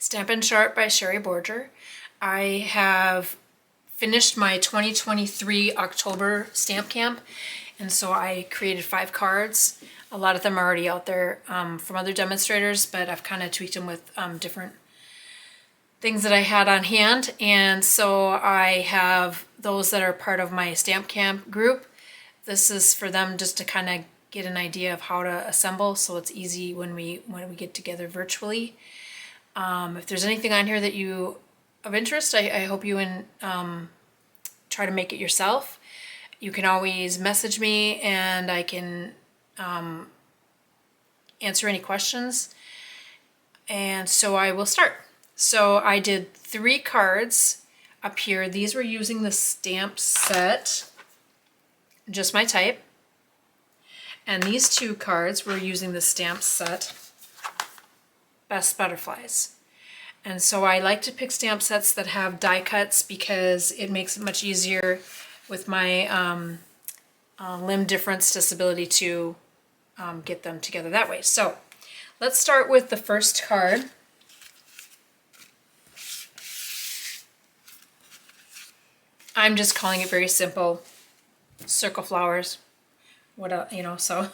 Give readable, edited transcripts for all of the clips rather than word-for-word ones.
Stampin' Sharp by Sherri Borger. I have finished my 2023 October stamp camp, and so I created 5 cards. A lot of them are already out there from other demonstrators, but I've kind of tweaked them with different things that I had on hand. And so I have those that are part of my stamp camp group. This is for them just to kind of get an idea of how to assemble, so it's easy when we get together virtually. If there's anything on here that you of interest, I hope you try to make it yourself. You can always message me and I can answer any questions. And so I will start. So I did 3 cards up here. These were using the stamp set, just my type. And these 2 cards were using the stamp set, Best Butterflies. And so I like to pick stamp sets that have die cuts because it makes it much easier with my limb difference disability to get them together that way. So let's start with the first card. I'm just calling it very simple, circle flowers. What else, you know, so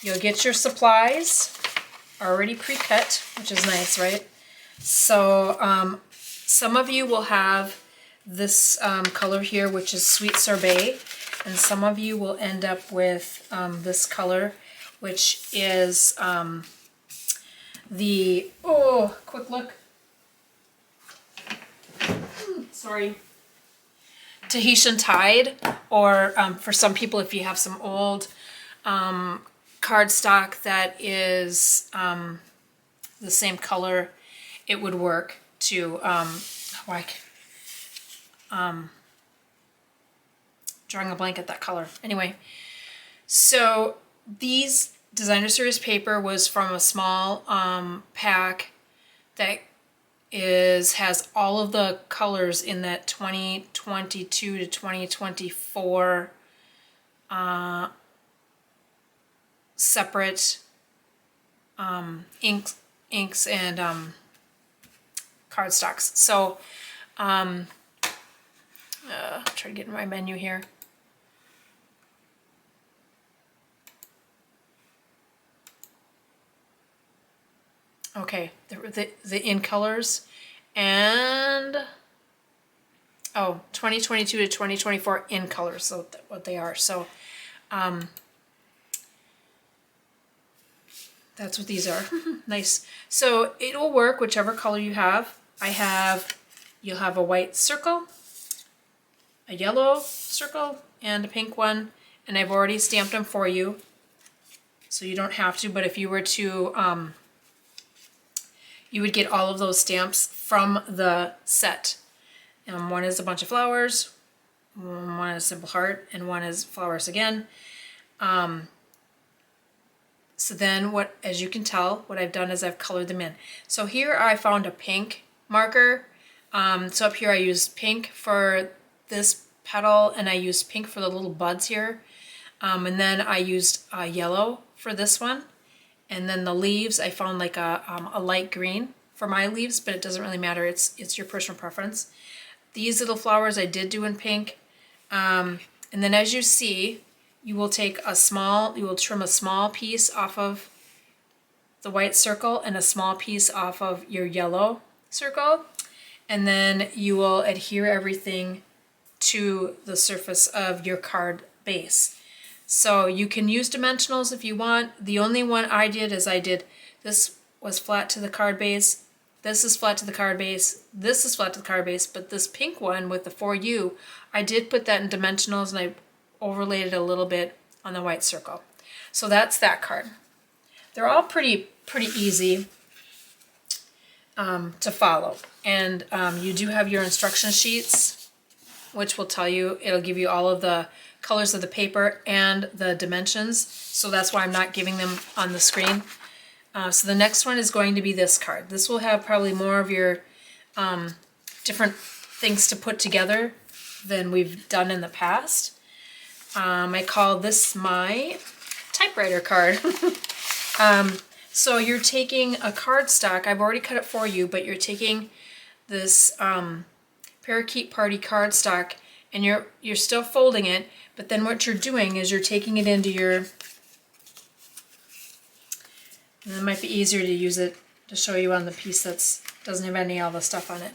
you'll get your supplies already pre-cut, which is nice, right? So some of you will have this color here, which is Sweet Sorbet, and some of you will end up with this color, which is the, oh, quick look, sorry, Tahitian Tide, or for some people, if you have some old cardstock that is the same color, it would work to drawing a blank at that color. Anyway, so these designer series paper was from a small pack that has all of the colors in that 2022 to 2024 separate inks and cardstocks. So try to get in my menu here. Okay, the in colors, and 2022 to 2024 in colors, so what they are. So that's what these are. Nice. So it'll work whichever color you have. You'll have a white circle, a yellow circle, and a pink one, and I've already stamped them for you, so you don't have to, but if you were to you would get all of those stamps from the set. One is a bunch of flowers, one is a simple heart, and one is flowers again. So then as you can tell, what I've done is I've colored them in. So here I found a pink marker. So up here I used pink for this petal, and I used pink for the little buds here. And then I used yellow for this one. And then the leaves, I found like a light green for my leaves, but it doesn't really matter. It's your personal preference. These little flowers I did do in pink. And then as you see, you will trim a small piece off of the white circle and a small piece off of your yellow circle. And then you will adhere everything to the surface of your card base. So you can use dimensionals if you want. The only one I did is this was flat to the card base, this is flat to the card base, this is flat to the card base, but this pink one with the 4U, I did put that in dimensionals and I overlaid it a little bit on the white circle. So that's that card. They're all pretty easy to follow. And you do have your instruction sheets, which will tell you, it'll give you all of the colors of the paper and the dimensions, so that's why I'm not giving them on the screen. So the next one is going to be this card. This will have probably more of your different things to put together than we've done in the past. I call this my typewriter card. So you're taking a cardstock, I've already cut it for you, but you're taking this Parakeet Party cardstock and you're still folding it, but then what you're doing is you're taking it into your, and it might be easier to use it to show you on the piece that doesn't have any all the stuff on it.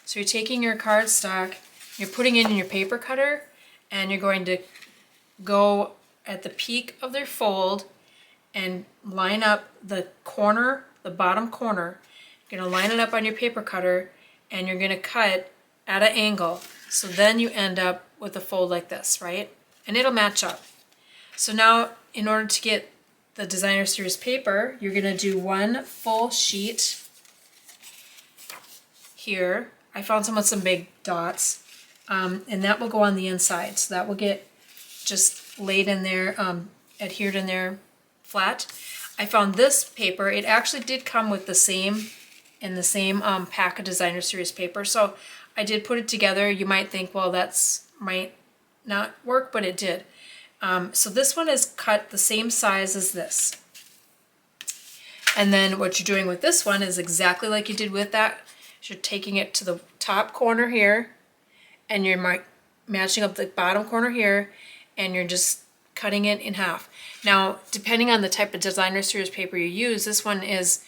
So you're taking your cardstock, you're putting it in your paper cutter, and you're going to go at the peak of their fold and line up the corner, the bottom corner. You're going to line it up on your paper cutter and you're going to cut at an angle. So then you end up with a fold like this, right? And it'll match up. So now in order to get the designer series paper, you're going to do one full sheet here. I found some with some big dots, and that will go on the inside. So that will get just laid in there, adhered in there flat. I found this paper. It actually did come with the same pack of designer series paper. So I did put it together. You might think, well, that's might not work, but it did. So this one is cut the same size as this. And then what you're doing with this one is exactly like you did with that. You're taking it to the top corner here, and you're matching up the bottom corner here, and you're just cutting it in half. Now, depending on the type of designer series paper you use, this one is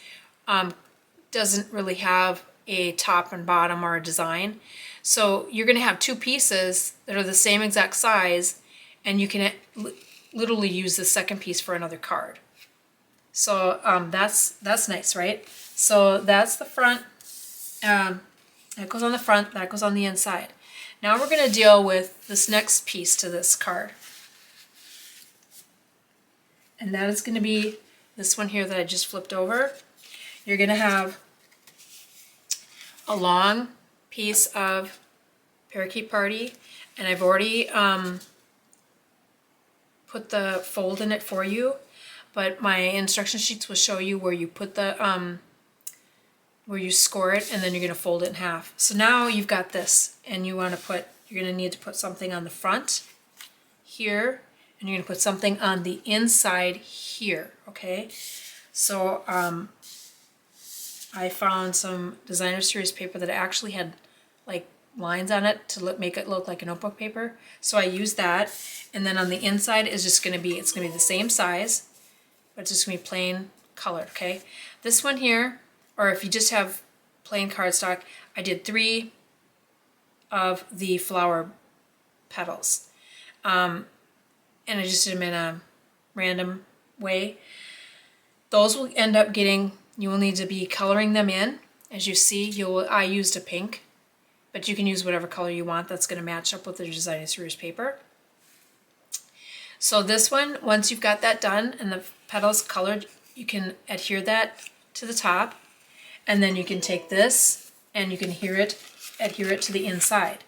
doesn't really have a top and bottom or a design. So you're going to have two pieces that are the same exact size, and you can literally use the second piece for another card. So that's nice, right? So that's the front. That goes on the front, that goes on the inside. Now we're going to deal with this next piece to this card. And that is going to be this one here that I just flipped over. You're going to have a long piece of Parakeet Party, and I've already put the fold in it for you, but my instruction sheets will show you where you put the where you score it, and then you're going to fold it in half. So now you've got this, and you're going to need to put something on the front here, and you're going to put something on the inside here, okay? So I found some designer series paper that actually had like lines on it to make it look like a notebook paper. So I used that, and then on the inside is just going to be, it's going to be the same size, but it's just going to be plain colored, okay? This one here, or if you just have plain cardstock, I did 3 of the flower petals. And I just did them in a random way. Those will end up getting, you will need to be coloring them in. As you see, I used a pink, but you can use whatever color you want that's going to match up with the designer series paper. So this one, once you've got that done and the petals colored, you can adhere that to the top. And then you can take this and you can adhere it to the inside.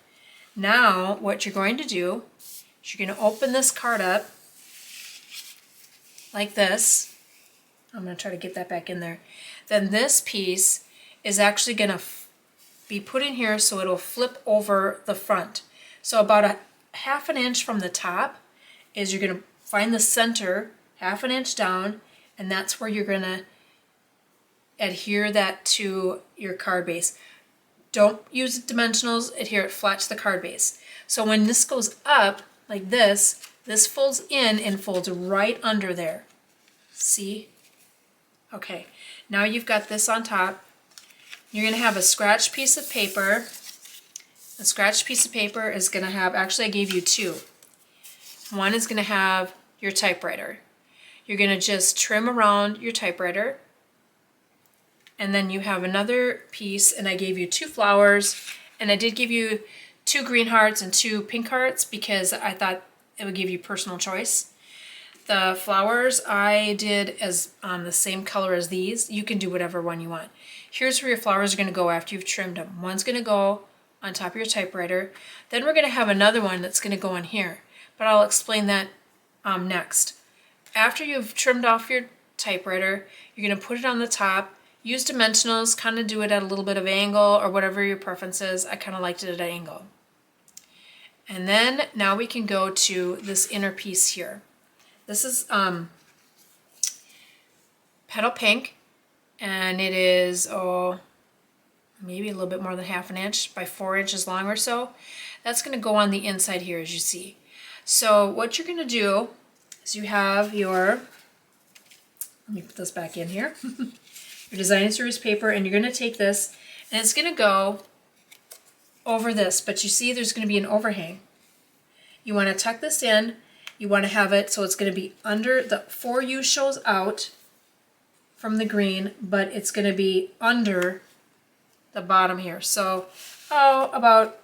Now what you're going to do is you're going to open this card up like this. I'm going to try to get that back in there. Then this piece is actually going to be put in here so it'll flip over the front. So about a ½ inch from the top is you're going to find the center, ½ inch down, and that's where you're going to adhere that to your card base. Don't use dimensionals, adhere it flat to the card base. So when this goes up like this folds in and folds right under there. See? Okay, now you've got this on top. You're going to have a scratched piece of paper. A scratched piece of paper is going to have, actually I gave you 2. One is going to have your typewriter. You're going to just trim around your typewriter. And then you have another piece, and I gave you 2 flowers, and I did give you 2 green hearts and 2 pink hearts because I thought it would give you personal choice. The flowers I did as the same color as these. You can do whatever one you want. Here's where your flowers are going to go after you've trimmed them. One's going to go on top of your typewriter. Then we're going to have another one that's going to go on here, but I'll explain that next. After you've trimmed off your typewriter, you're going to put it on the top. Use dimensionals, kind of do it at a little bit of angle or whatever your preference is. I kind of liked it at an angle. And then now we can go to this inner piece here. This is petal pink, and it is, oh, maybe a little bit more than 1/2 inch by 4 inches long or so. That's going to go on the inside here, as you see. So what you're going to do is you have your, let me put this back in here, your design series paper, and you're going to take this, and it's going to go over this, but you see there's going to be an overhang. You want to tuck this in. You want to have it so it's going to be under, the 4U shows out from the green, but it's going to be under the bottom here. So, about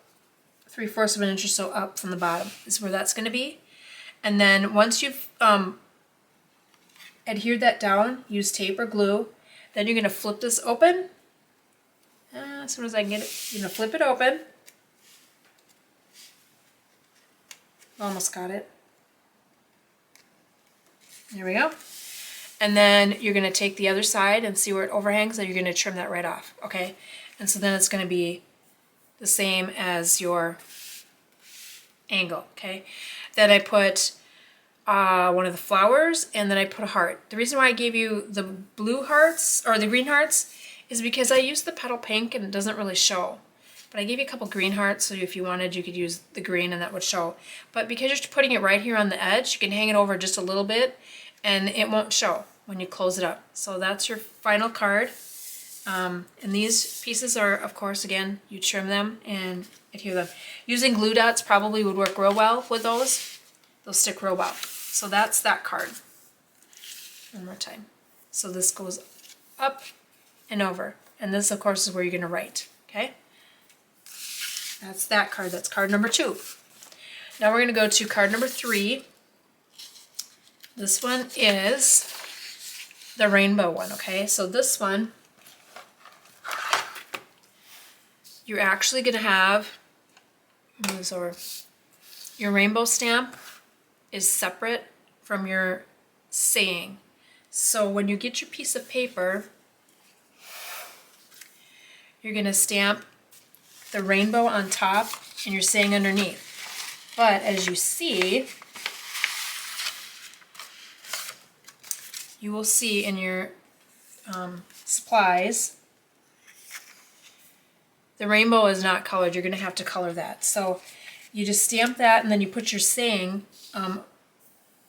3/4 of an inch or so up from the bottom is where that's going to be. And then once you've adhered that down, use tape or glue, then you're going to flip this open. As soon as I can get it, you're going to flip it open. Almost got it. There we go. And then you're going to take the other side and see where it overhangs, and you're going to trim that right off, okay? And so then it's going to be the same as your angle, okay? Then I put one of the flowers, and then I put a heart. The reason why I gave you the blue hearts, or the green hearts, is because I used the petal pink and it doesn't really show. But I gave you a couple green hearts, so if you wanted, you could use the green and that would show. But because you're putting it right here on the edge, you can hang it over just a little bit and it won't show when you close it up. So that's your final card. And these pieces are, of course, again, you trim them and adhere them. Using glue dots probably would work real well with those. They'll stick real well. So that's that card. One more time. So this goes up and over. And this, of course, is where you're going to write. Okay? That's that card. That's card number 2. Now we're going to go to card number 3. This one is the rainbow one, okay? So this one, you're actually going to have, move this over, your rainbow stamp is separate from your saying. So when you get your piece of paper, you're going to stamp the rainbow on top and your saying underneath. But as you see, you will see in your supplies, the rainbow is not colored. You're going to have to color that. So you just stamp that, and then you put your saying,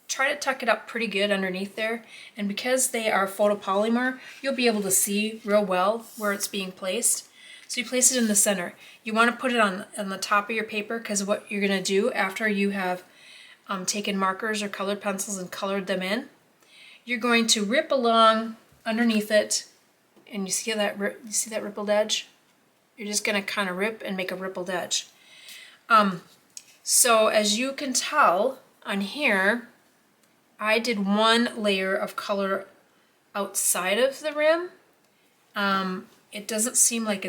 try to tuck it up pretty good underneath there. And because they are photopolymer, you'll be able to see real well where it's being placed. So you place it in the center. You want to put it on the top of your paper, because what you're going to do after you have taken markers or colored pencils and colored them in, you're going to rip along underneath it, and you see that rippled edge? You're just going to kind of rip and make a rippled edge. So as you can tell on here, I did one layer of color outside of the rim. It doesn't seem like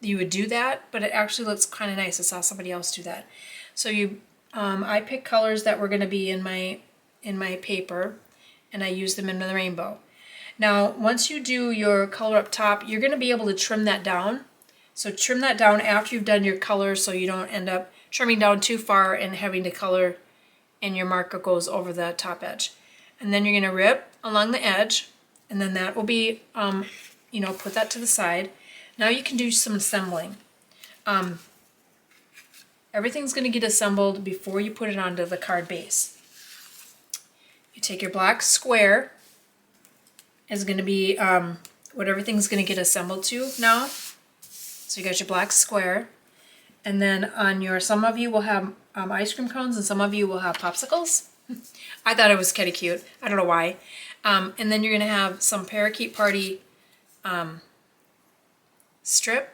you would do that, but it actually looks kind of nice. I saw somebody else do that. So I picked colors that were going to be in my paper, and I used them in the rainbow. Now, once you do your color up top, you're going to be able to trim that down. So trim that down after you've done your color, so you don't end up trimming down too far and having to color and your marker goes over the top edge. And then you're going to rip along the edge, and then that will be, put that to the side. Now you can do some assembling. Everything's going to get assembled before you put it onto the card base. You take your black square, is going to be what everything's going to get assembled to now. So you got your black square, and then on some of you will have ice cream cones, and some of you will have popsicles. I thought it was kind of cute. I don't know why. And then you're going to have some Parakeet Party strip.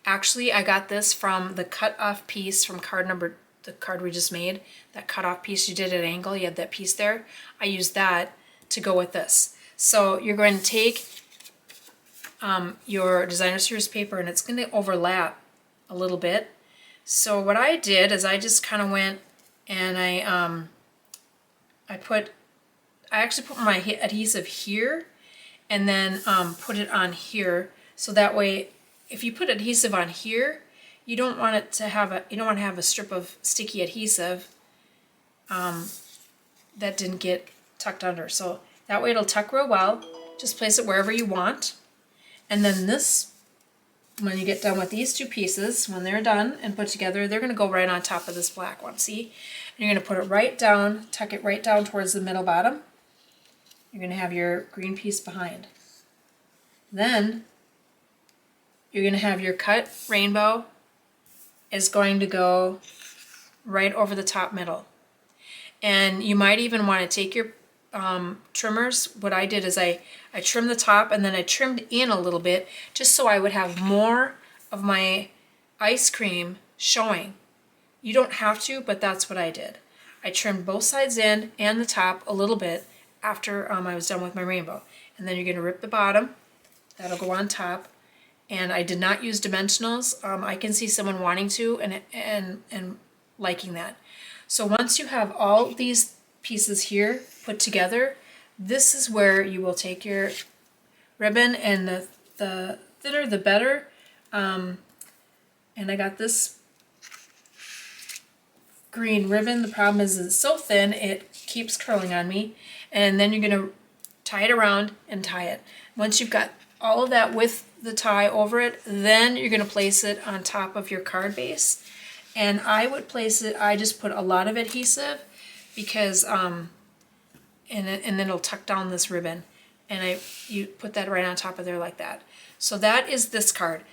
Actually, I got this from the cut-off piece from the card we just made. That cut-off piece you did at an angle, you had that piece there. I used that to go with this. So you're going to take your designer series paper, and it's going to overlap a little bit. So what I did is I just kind of went and I actually put my adhesive here, and then put it on here. So that way, if you put adhesive on here, you don't want to have a strip of sticky adhesive that didn't get tucked under. So That way it'll tuck real well. Just place it wherever you want. And then this, when you get done with these two pieces, when they're done and put together, they're going to go right on top of this black one, see? And you're going to put it right down, tuck it right down towards the middle bottom. You're going to have your green piece behind. Then you're going to have your cut rainbow is going to go right over the top middle. And you might even want to take your trimmers. What I did is I trimmed the top and then I trimmed in a little bit just so I would have more of my ice cream showing. You don't have to, but that's what I did. I trimmed both sides in and the top a little bit after I was done with my rainbow. And then you're going to rip the bottom. That'll go on top. And I did not use dimensionals. I can see someone wanting to and liking that. So once you have all these pieces here put together, this is where you will take your ribbon, and the thinner the better. And I got this green ribbon. The problem is it's so thin it keeps curling on me. And then you're going to tie it around and tie it. Once you've got all of that with the tie over it, then you're going to place it on top of your card base. And I would place it, I just put a lot of adhesive because, and then it'll tuck down this ribbon. And you put that right on top of there like that. So that is this card.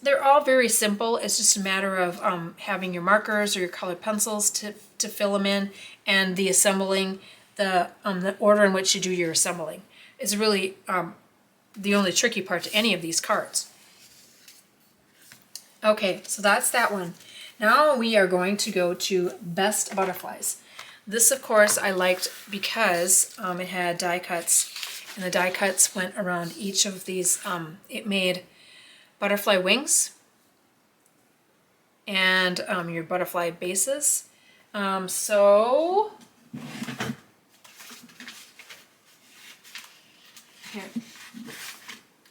They're all very simple. It's just a matter of having your markers or your colored pencils to fill them in, and the assembling, the order in which you do your assembling is really the only tricky part to any of these cards. Okay, so that's that one. Now we are going to go to Best Butterflies. This, of course, I liked because it had die cuts, and the die cuts went around each of these. It made butterfly wings and your butterfly bases. So here,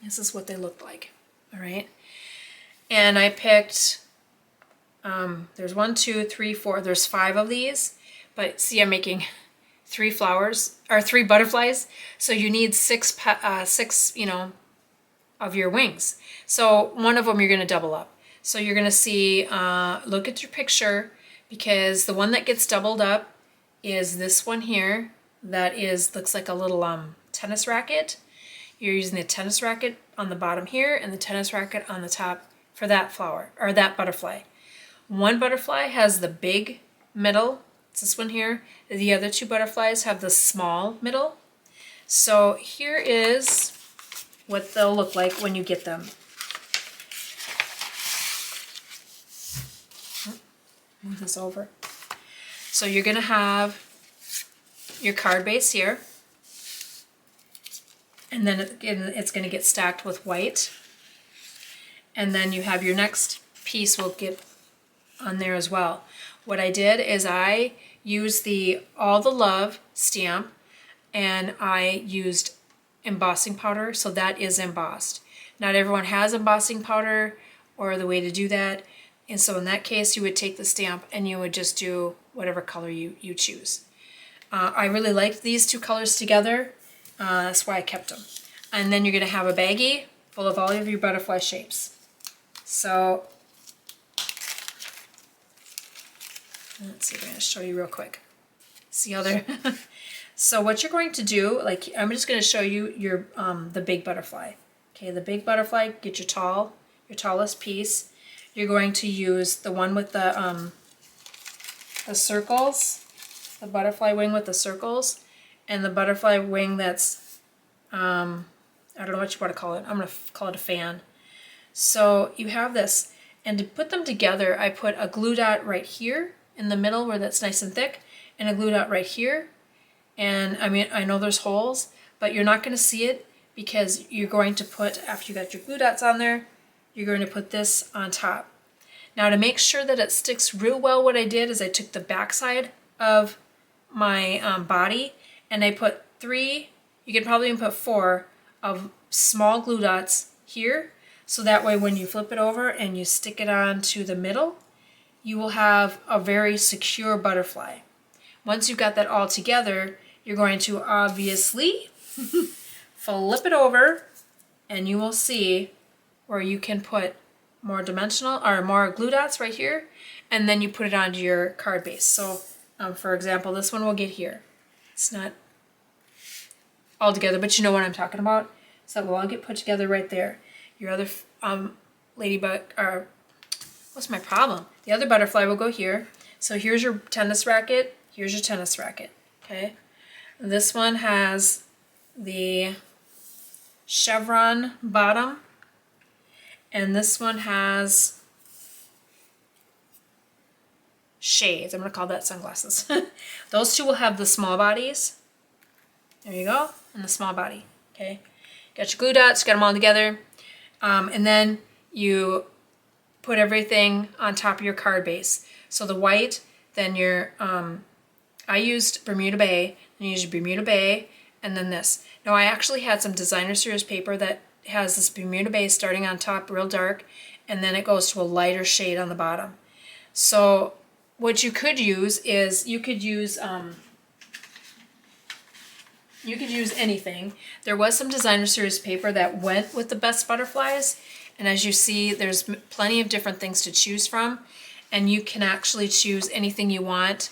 this is what they look like. All right, and I picked. There's 1, 2, 3, 4. There's 5 of these, but see, I'm making 3 flowers or 3 butterflies, so you need 6, of your wings. So one of them you're going to double up. So you're going to see, look at your picture, because the one that gets doubled up is this one here. That looks like a little tennis racket. You're using the tennis racket on the bottom here and the tennis racket on the top for that flower or that butterfly. One butterfly has the big middle. It's this one here. The other 2 butterflies have the small middle. So here is what they'll look like when you get them. Move this over. So you're going to have your card base here, and then it's going to get stacked with white, and then you have your next piece will get on there as well. What I did is I used the All the Love stamp, and I used embossing powder, so that is embossed. Not everyone has embossing powder or the way to do that, and so in that case you would take the stamp and you would just do whatever color you choose. I really liked these 2 colors together, that's why I kept them. And then you're going to have a baggie full of all of your butterfly shapes. So let's see if I'm going to show you real quick. See how they're... So what you're going to do, like I'm just going to show you your the big butterfly. Okay, the big butterfly, get your tallest piece. You're going to use the one with the circles, the butterfly wing with the circles, and the butterfly wing that's, I don't know what you want to call it. I'm going to call it a fan. So you have this, and to put them together, I put a glue dot right here in the middle where that's nice and thick, and a glue dot right here. And I mean, I know there's holes, but you're not going to see it because you're going to put, after you got your glue dots on there, you're going to put this on top. Now to make sure that it sticks real well, what I did is I took the back side of my body and I put 3, you could probably even put 4 of small glue dots here. So that way when you flip it over and you stick it on to the middle, you will have a very secure butterfly. Once you've got that all together, you're going to obviously flip it over, and you will see where you can put more dimensional or more glue dots right here, and then you put it onto your card base. So for example, this one will get here. It's not all together, but you know what I'm talking about. So it will all get put together right there. Your other ladybug, or what's my problem? The other butterfly will go here. So here's your tennis racket, here's your tennis racket, okay? And this one has the chevron bottom, and this one has shades. I'm gonna call that sunglasses. Those two will have the small bodies. There you go, and the small body, okay? Got your glue dots, got them all together. And then you put everything on top of your card base. So the white, then your, I used Bermuda Bay, and you use your Bermuda Bay, and then this. Now I actually had some designer series paper that has this Bermuda Bay starting on top real dark, and then it goes to a lighter shade on the bottom. So what you could use is, you could use anything. There was some designer series paper that went with the best butterflies, and as you see, there's plenty of different things to choose from, and you can actually choose anything you want.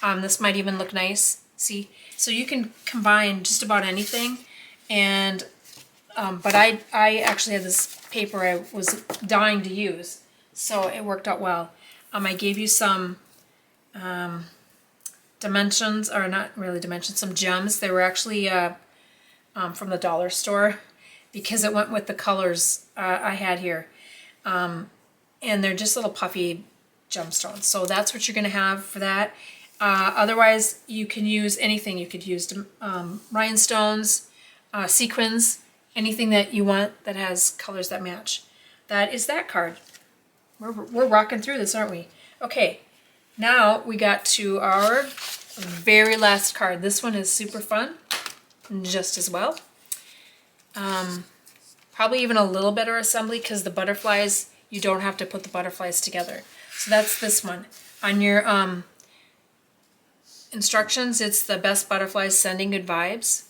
This might even look nice, see? So you can combine just about anything, and but I actually had this paper I was dying to use, so it worked out well. I gave you some dimensions, or not really dimensions, some gems. They were actually from the dollar store, because it went with the colors I had here. And they're just little puffy gemstones. So that's what you're gonna have for that. Otherwise, you can use anything. You could use rhinestones, sequins, anything that you want that has colors that match. That is that card. We're rocking through this, aren't we? Okay, now we got to our very last card. This one is super fun, just as well. Probably even a little better assembly, because the butterflies, you don't have to put the butterflies together. So that's this one. On your instructions, it's the best butterflies sending good vibes.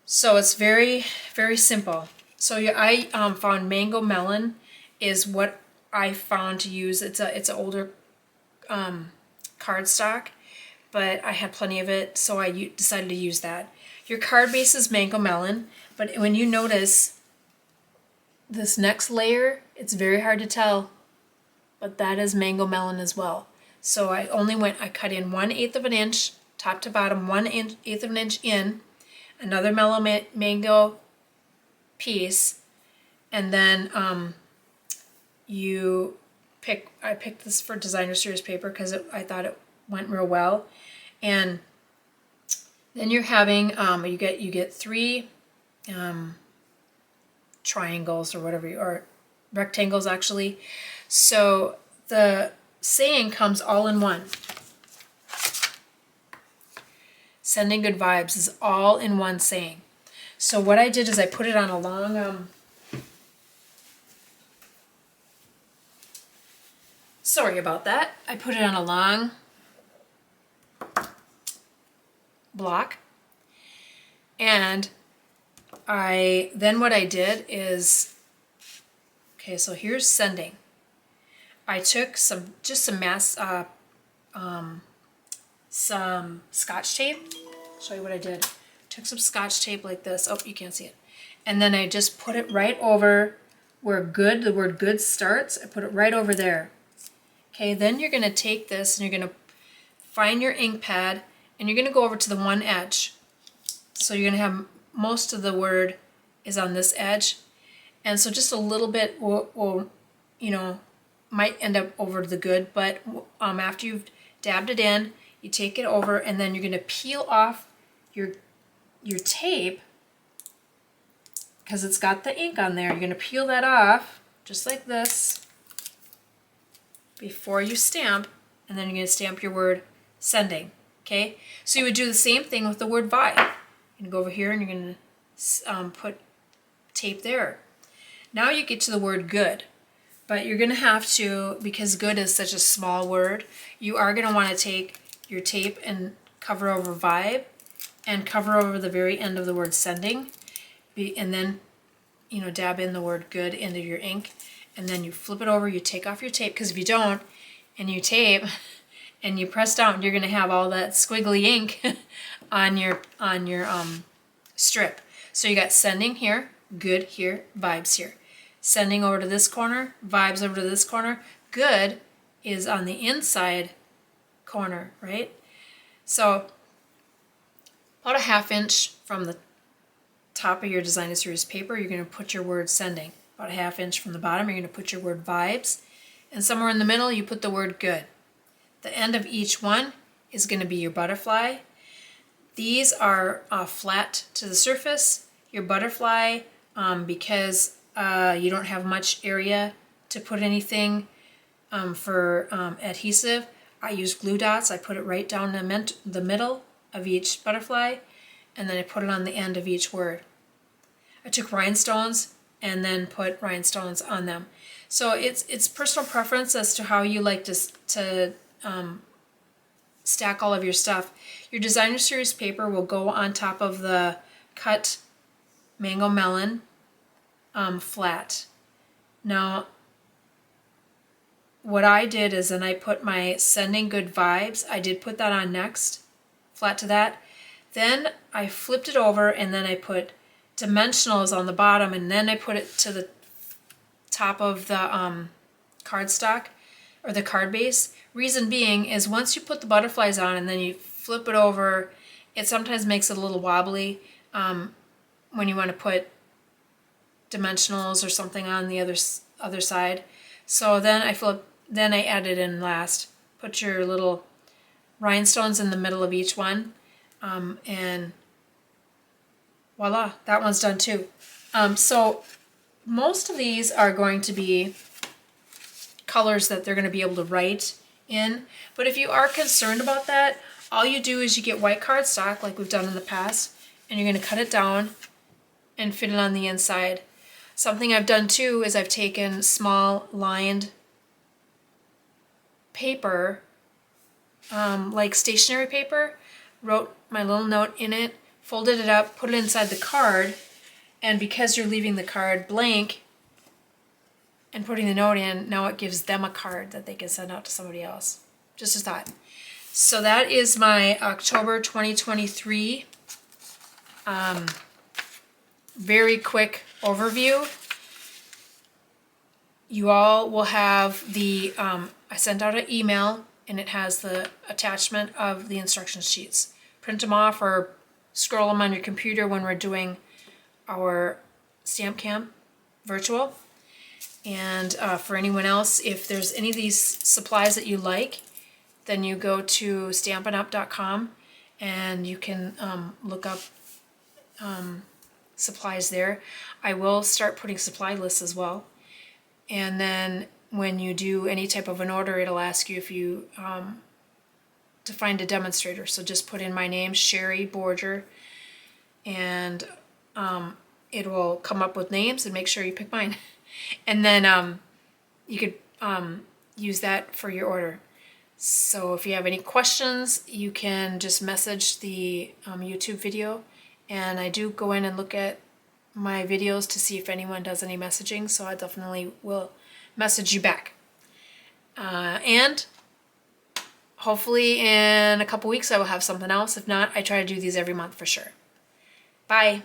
So it's very, very simple. So I found Mango Melon is what I found to use. It's an older cardstock, but I had plenty of it, so I decided to use that. Your card base is Mango Melon, but when you notice this next layer, it's very hard to tell, but that is Mango Melon as well. So I cut in 1/8 of an inch, top to bottom, 1/8 of an inch in, another mellow mango piece, and then I picked this for designer series paper because I thought it went real well. And then you're having you get 3 triangles, or whatever, or rectangles actually. So the saying comes all in one. Sending good vibes is all in one saying. So what I did is I put it on a long sorry about that. I put it on a long block, and then what I did is, okay, so here's sending. I took some Scotch tape. I'll show you what I did. Took some Scotch tape like this. Oh, you can't see it. And then I just put it right over where the word good starts. I put it right over there. Okay, then you're going to take this and you're going to find your ink pad, and you're going to go over to the one edge. So you're going to have most of the word is on this edge. And so just a little bit will might end up over the good, but after you've dabbed it in, you take it over, and then you're going to peel off your tape, because it's got the ink on there. You're going to peel that off just like this before you stamp, and then you're going to stamp your word sending. Okay, so you would do the same thing with the word vibe. You're going to go over here and you're going to put tape there. Now you get to the word good, but you're going to have to, because good is such a small word, you are going to want to take your tape and cover over vibe, and cover over the very end of the word sending, and then, you know, dab in the word good into your ink, and then you flip it over, you take off your tape, because if you don't, and you tape, and you press down, you're going to have all that squiggly ink on your strip. So you got sending here, good here, vibes here. Sending over to this corner, vibes over to this corner. Good is on the inside corner, right? So about a 1/2 inch from the top of your design a series paper, you're going to put your word sending. About a 1/2 inch from the bottom, you're going to put your word vibes. And somewhere in the middle, you put the word good. The end of each one is going to be your butterfly. These are flat to the surface. Your butterfly, because you don't have much area to put anything for adhesive, I use glue dots. I put it right down the middle of each butterfly, and then I put it on the end of each word. I took rhinestones and then put rhinestones on them. So it's personal preference as to how you like to stack all of your stuff. Your designer series paper will go on top of the cut mango melon flat. Now, what I did is then I put my sending good vibes. I did put that on next, flat to that. Then I flipped it over, and then I put dimensionals on the bottom, and then I put it to the top of the cardstock or the card base. Reason being is once you put the butterflies on and then you flip it over, it sometimes makes it a little wobbly when you want to put dimensionals or something on the other side. So then I added in last. Put your little rhinestones in the middle of each one, and voila, that one's done too. So most of these are going to be colors that they're going to be able to write in. But if you are concerned about that, all you do is you get white cardstock like we've done in the past, and you're going to cut it down and fit it on the inside. Something I've done too is I've taken small lined paper, like stationery paper, wrote my little note in it, folded it up, put it inside the card, and because you're leaving the card blank and putting the note in, now it gives them a card that they can send out to somebody else. Just a thought. So that is my October 2023 very quick overview. You all will have the, I sent out an email and it has the attachment of the instruction sheets. Print them off or scroll them on your computer when we're doing our Stamp Camp virtual. And for anyone else, if there's any of these supplies that you like, then you go to stampinup.com and you can look up supplies there. I will start putting supply lists as well. And then when you do any type of an order, it'll ask you if you to find a demonstrator. So just put in my name, Sherri Borger, and it will come up with names, and make sure you pick mine. And then you could use that for your order. So if you have any questions, you can just message the YouTube video. And I do go in and look at my videos to see if anyone does any messaging, so I definitely will message you back. And hopefully in a couple weeks I will have something else. If not, I try to do these every month for sure. Bye.